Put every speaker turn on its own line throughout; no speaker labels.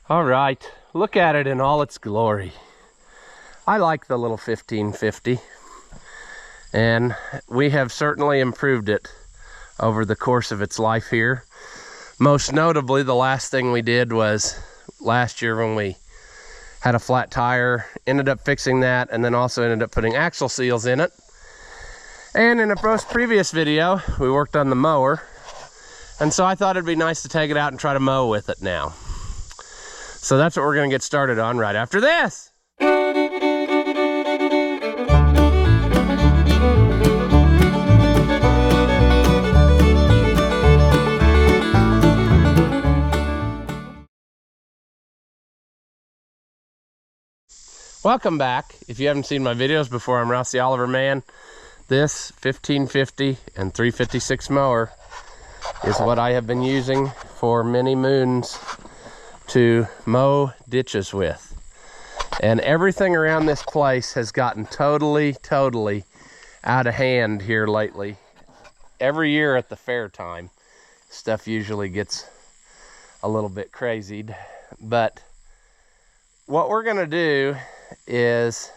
All right, look at it in all its glory. I like the little 1550, and we have certainly improved it over the course of its life here. Most notably, the last thing we did was last year when we had a flat tire, ended up fixing that, and then also ended up putting axle seals in it. And in a previous video, we worked on the mower, and so I thought it'd be nice to take it out and try to mow with it now. So that's what we're gonna get started on right after this. Welcome back. If you haven't seen my videos before, I'm Ross the Oliver Man. This 1550 and 356 mower is what I have been using for many moons to mow ditches with. And everything around this place has gotten totally out of hand here lately. Every year at the fair time, stuff usually gets a little bit crazied. But what we're gonna do is,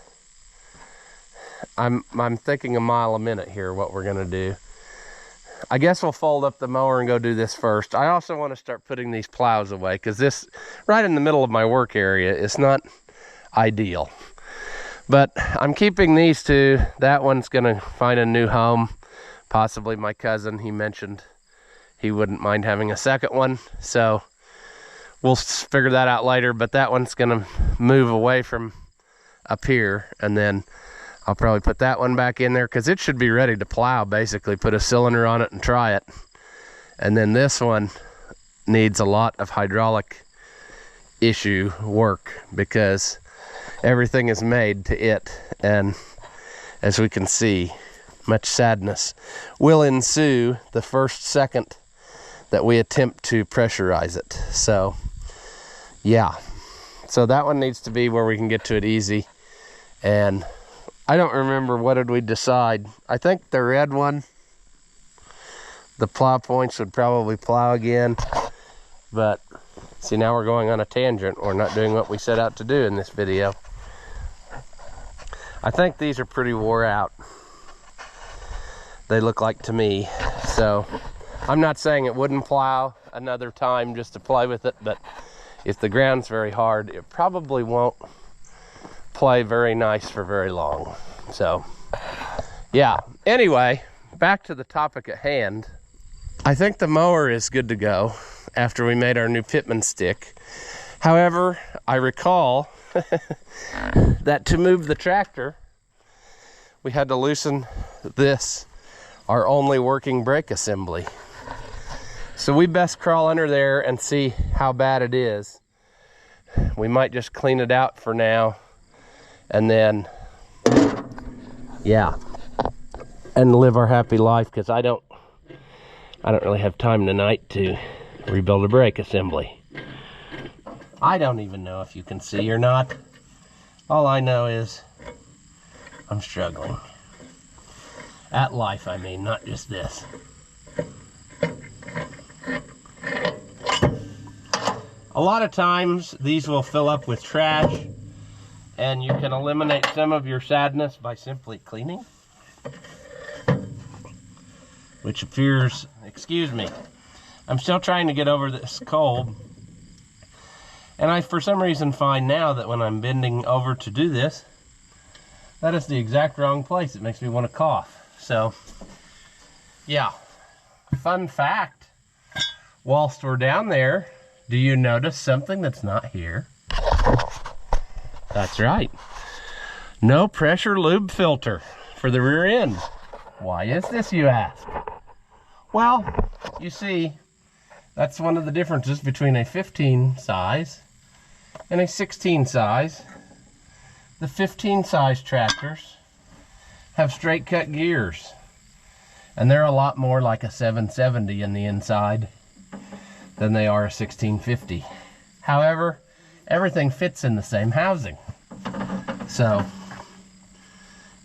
I'm thinking a mile a minute here what we're gonna do. I guess we'll fold up the mower and go do this first. I also want to start putting these plows away because this, right in the middle of my work area, is not ideal. But I'm keeping these two. That one's gonna find a new home. Possibly my cousin, he mentioned he wouldn't mind having a second one. So we'll figure that out later, but that one's gonna move away from up here, and then I'll probably put that one back in there because it should be ready to plow, basically. Put a cylinder on it and try it. And then this one needs a lot of hydraulic issue work because everything is made to it. And as we can see, much sadness will ensue the first second that we attempt to pressurize it. So yeah, so that one needs to be where we can get to it easy. And I don't remember, what did we decide? I think the red one, the plow points would probably plow again. But see, now we're going on a tangent. We're not doing what we set out to do in this video. I think these are pretty wore out. They look like to me. So I'm not saying it wouldn't plow another time just to play with it, but if the ground's very hard, it probably won't play very nice for very long. So yeah, anyway, back to the topic at hand. I think the mower is good to go after we made our new pitman stick. However, I recall that to move the tractor, we had to loosen this, our only working brake assembly. So we best crawl under there and see how bad it is. We might just clean it out for now, and then, yeah, and live our happy life, because I don't really have time tonight to rebuild a brake assembly. I don't even know if you can see or not. All I know is I'm struggling. At life, I mean, not just this. A lot of times these will fill up with trash, and you can eliminate some of your sadness by simply cleaning. Which appears, excuse me, I'm still trying to get over this cold. And I, for some reason, find now that when I'm bending over to do this, that is the exact wrong place. It makes me want to cough. So, yeah. Fun fact, whilst we're down there, do you notice something that's not here? That's right. No pressure lube filter for the rear end. Why is this, you ask? Well, you see, that's one of the differences between a 15 size and a 16 size. The 15 size tractors have straight cut gears, and they're a lot more like a 770 in the inside than they are a 1650. However, everything fits in the same housing. So,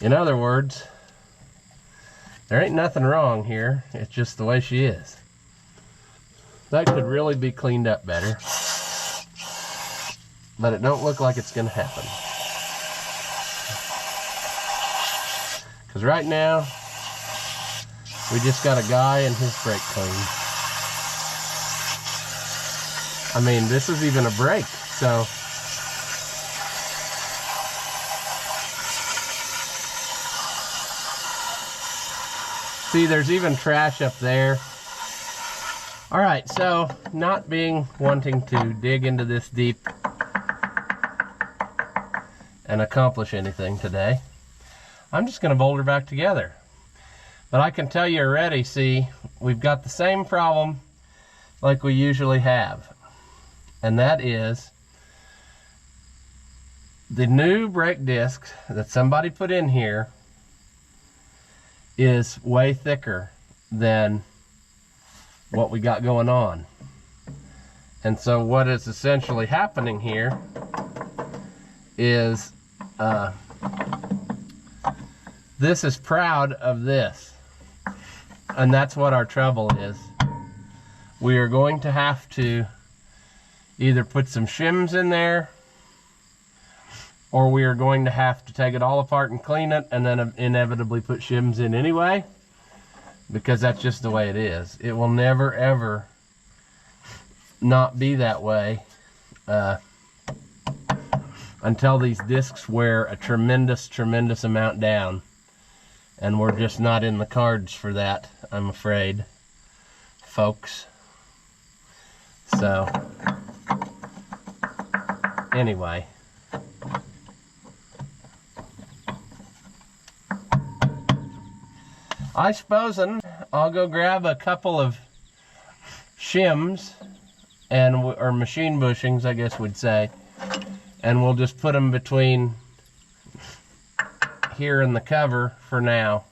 in other words, there ain't nothing wrong here. It's just the way she is. That could really be cleaned up better. but it don't look like it's gonna happen. Because right now, we just got a guy and his brake clean. I mean, this is even a brake, so. See, there's even trash up there. All right, so not wanting to dig into this deep and accomplish anything today, I'm just gonna boulder back together. But I can tell you already, see, we've got the same problem like we usually have. And that is the new brake disc that somebody put in here is way thicker than what we got going on. And so what is essentially happening here is this is proud of this. And that's what our trouble is. We are going to have to either put some shims in there, or we are going to have to take it all apart and clean it and then inevitably put shims in anyway, because that's just the way it is. It will never ever not be that way until these discs wear a tremendous amount down. And we're just not in the cards for that, I'm afraid, folks. So, anyway. I suppose I'll go grab a couple of shims, or machine bushings, I guess we'd say, and we'll just put them between here in the cover for now,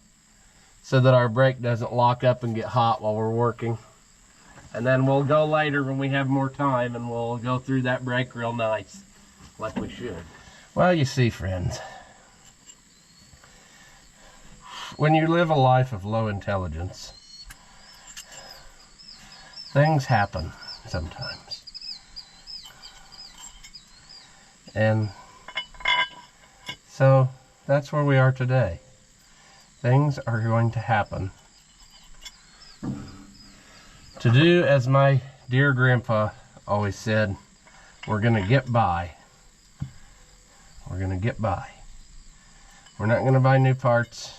so that our brake doesn't lock up and get hot while we're working. And then we'll go later when we have more time, and we'll go through that brake real nice, like we should. Well, you see, friends, when you live a life of low intelligence, things happen sometimes. And so that's where we are today. Things are going to happen. To do as my dear grandpa always said, we're gonna get by. We're gonna get by. We're not gonna buy new parts.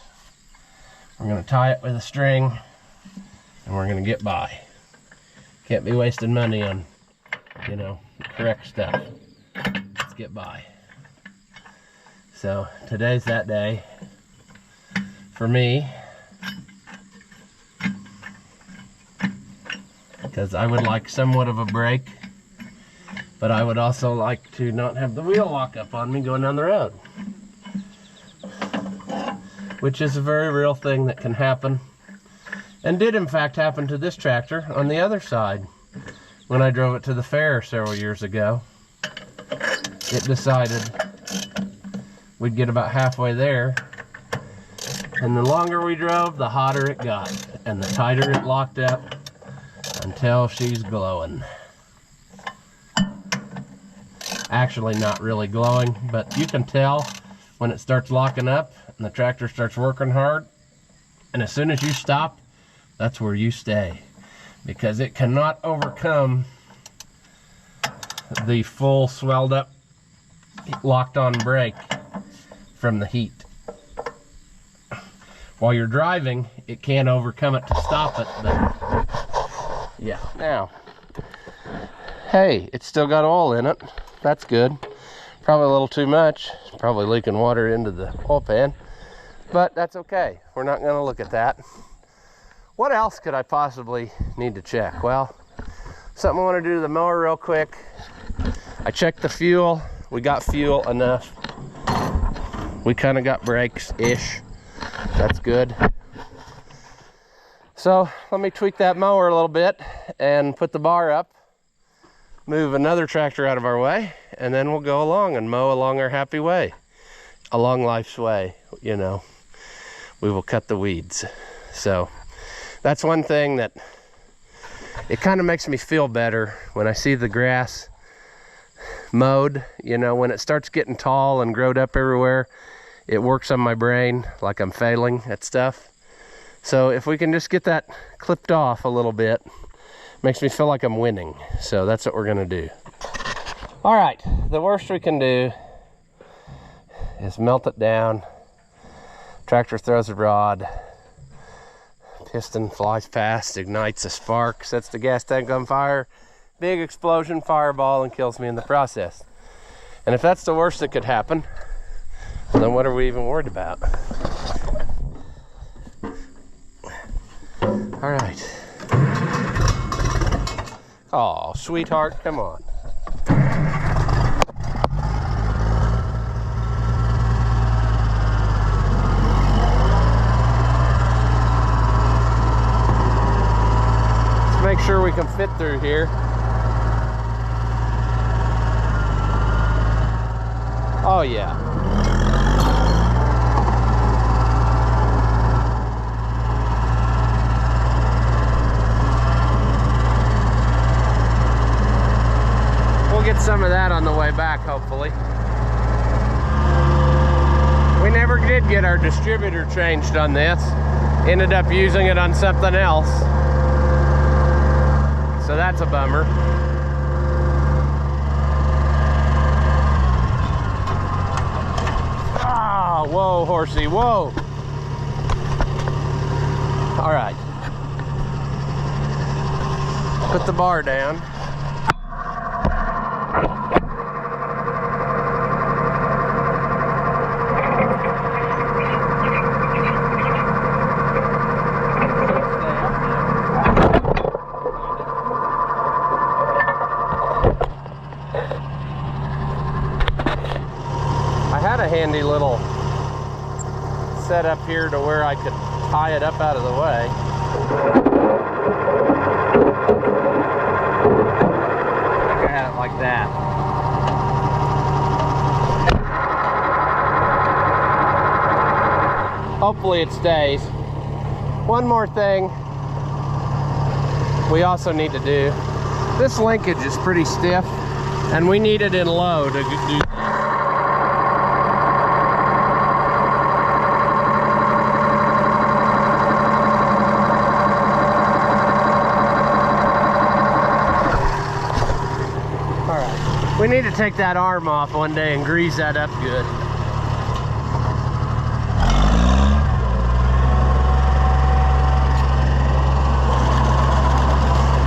We're gonna tie it with a string, and we're gonna get by. Can't be wasting money on, you know, correct stuff. Let's get by. So today's that day for me, because I would like somewhat of a break, but I would also like to not have the wheel lock up on me going down the road, which is a very real thing that can happen, and did in fact happen to this tractor on the other side. When I drove it to the fair several years ago, it decided we'd get about halfway there, and the longer we drove, the hotter it got, and the tighter it locked up until she's glowing. Actually not really glowing, but you can tell when it starts locking up and the tractor starts working hard, and as soon as you stop, that's where you stay, because it cannot overcome the full swelled up locked on brake from the heat. While you're driving, it can't overcome it to stop it, but yeah. Now, hey, it's still got oil in it. That's good. Probably a little too much. Probably leaking water into the oil pan, but that's okay. We're not going to look at that. What else could I possibly need to check? Well, something I want to do to the mower real quick. I checked the fuel. We got fuel enough. We kind of got brakes-ish. That's good. So let me tweak that mower a little bit and put the bar up, move another tractor out of our way, and then we'll go along and mow along our happy way, along life's way, you know. We will cut the weeds. So that's one thing that it kind of makes me feel better when I see the grass mowed. You know, when it starts getting tall and growed up everywhere, it works on my brain like I'm failing at stuff. So if we can just get that clipped off a little bit, makes me feel like I'm winning. So that's what we're gonna do. All right, the worst we can do is melt it down. Tractor throws a rod, piston flies past, ignites a spark, sets the gas tank on fire, big explosion, fireball, and kills me in the process. And if that's the worst that could happen, then what are we even worried about? All right. Oh, sweetheart, come on. Let's make sure we can fit through here. Oh yeah. Get some of that on the way back, hopefully. We never did get our distributor changed on this. Ended up using it on something else. So that's a bummer. Ah, whoa, horsey, whoa. All right. Put the bar down. Handy little setup here to where I could tie it up out of the way. I think I had it like that. Hopefully it stays. One more thing we also need to do. This linkage is pretty stiff and we need it in low to do. We need to take that arm off one day and grease that up good.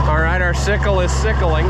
All right, our sickle is sickling.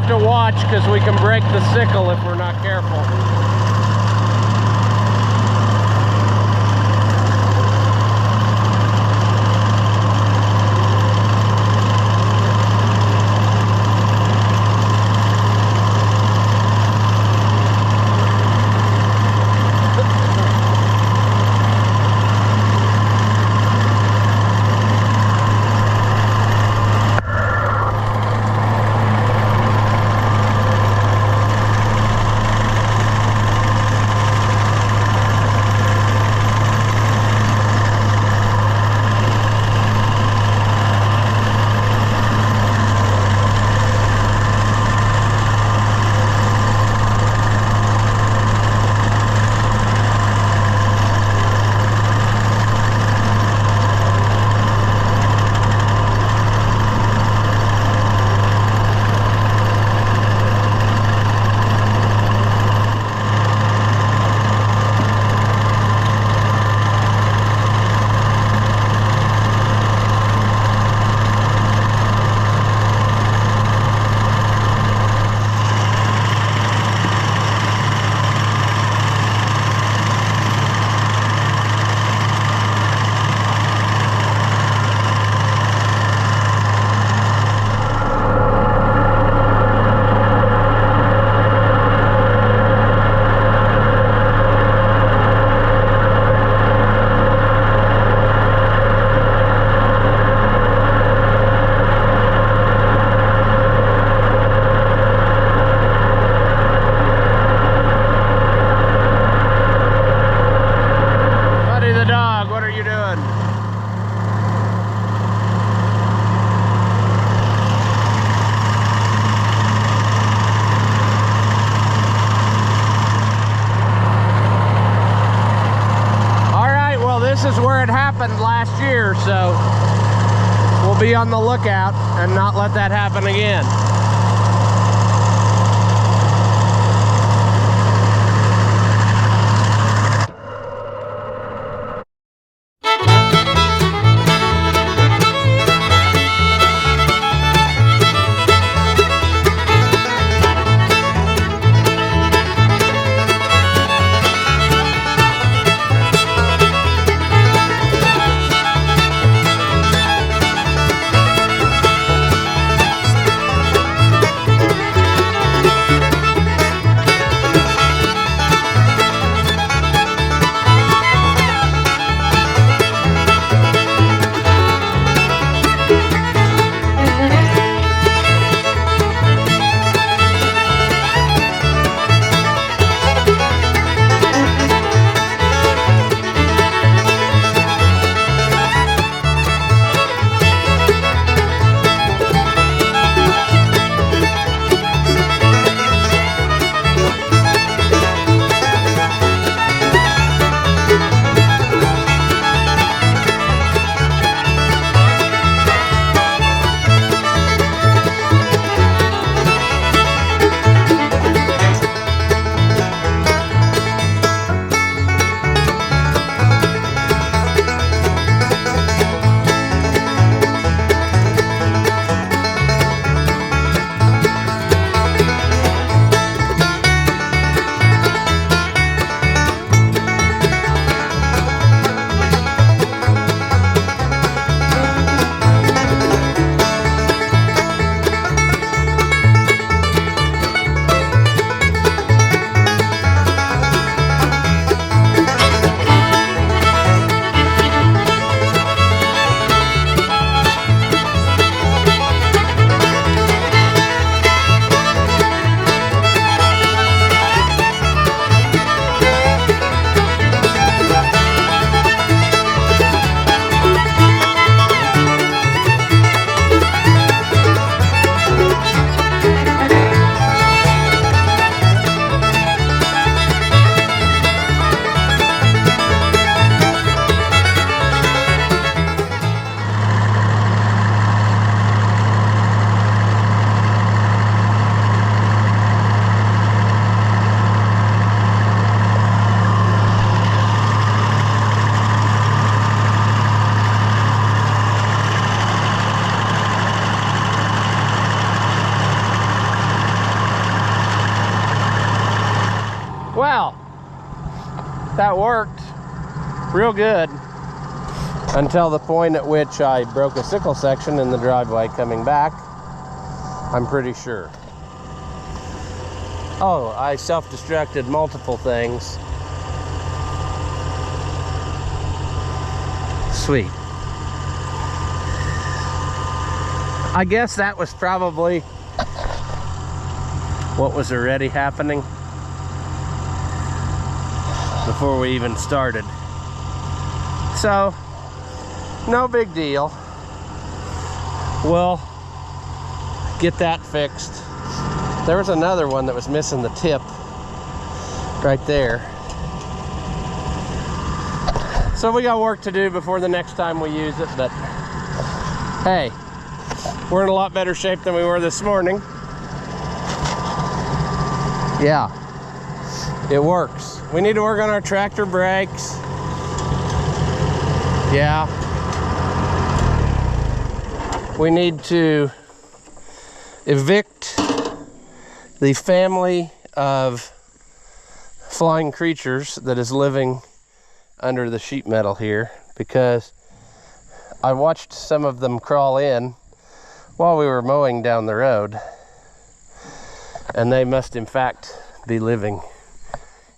To watch because we can break the sickle if we're not careful. happened last year, so we'll be on the lookout and not let that happen again. Well, that worked real good until the point at which I broke a sickle section in the driveway coming back, I'm pretty sure. Oh, I self-destructed multiple things. Sweet. I guess that was probably what was already happening before we even started. So, no big deal. We'll get that fixed. There was another one that was missing the tip right there. So we got work to do before the next time we use it, but hey, we're in a lot better shape than we were this morning. Yeah, it works. We need to work on our tractor brakes. Yeah. We need to evict the family of flying creatures that is living under the sheet metal here, because I watched some of them crawl in while we were mowing down the road, and they must in fact be living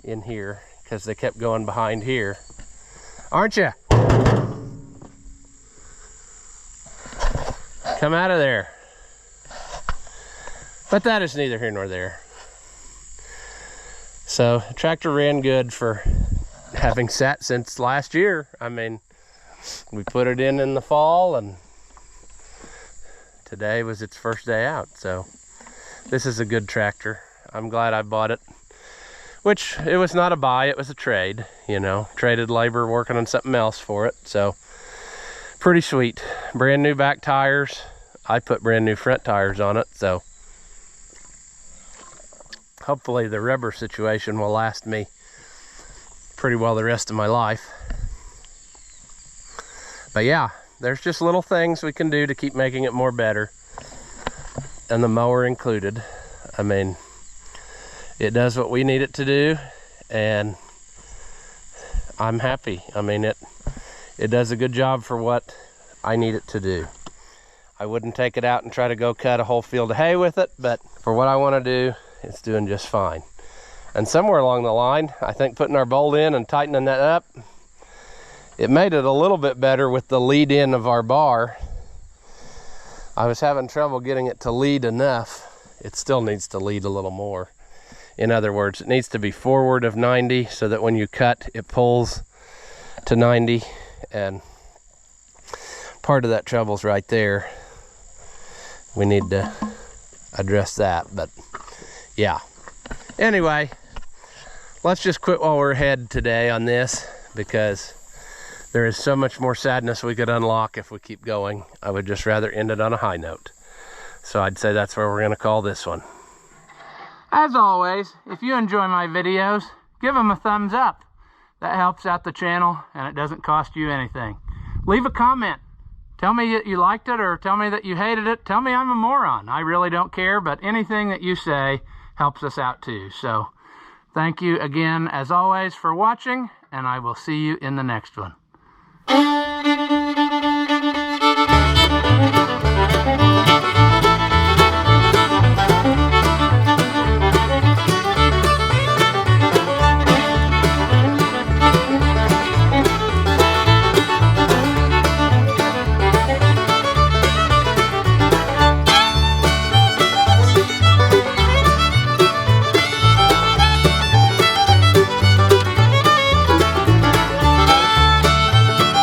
in here because they kept going behind here. Aren't you? Come out of there. But that is neither here nor there. So the tractor ran good for having sat since last year. I mean, we put it in the fall, and today was its first day out. So this is a good tractor. I'm glad I bought it. which it was not a buy, it was a trade, you know, traded labor working on something else for it. So pretty sweet. Brand new back tires. I put brand new front tires on it, so hopefully the rubber situation will last me pretty well the rest of my life. But yeah, there's just little things we can do to keep making it more better, and the mower included. I mean, it does what we need it to do, and I'm happy. I mean, it does a good job for what I need it to do. I wouldn't take it out and try to go cut a whole field of hay with it, but for what I want to do, it's doing just fine. And somewhere along the line, I think putting our bolt in and tightening that up, it made it a little bit better with the lead in of our bar. I was having trouble getting it to lead enough. It still needs to lead a little more. In other words, it needs to be forward of 90 so that when you cut, it pulls to 90. And part of that trouble's right there. We need to address that, but yeah. Anyway, let's just quit while we're ahead today on this, because there is so much more sadness we could unlock if we keep going. I would just rather end it on a high note. So I'd say that's where we're going to call this one.
As always, if you enjoy my videos, give them a thumbs up. That helps out the channel, and it doesn't cost you anything. Leave a comment. Tell me that you liked it, or tell me that you hated it. Tell me I'm a moron. I really don't care, but anything that you say helps us out too. So thank you again, as always, for watching, and I will see you in the next one.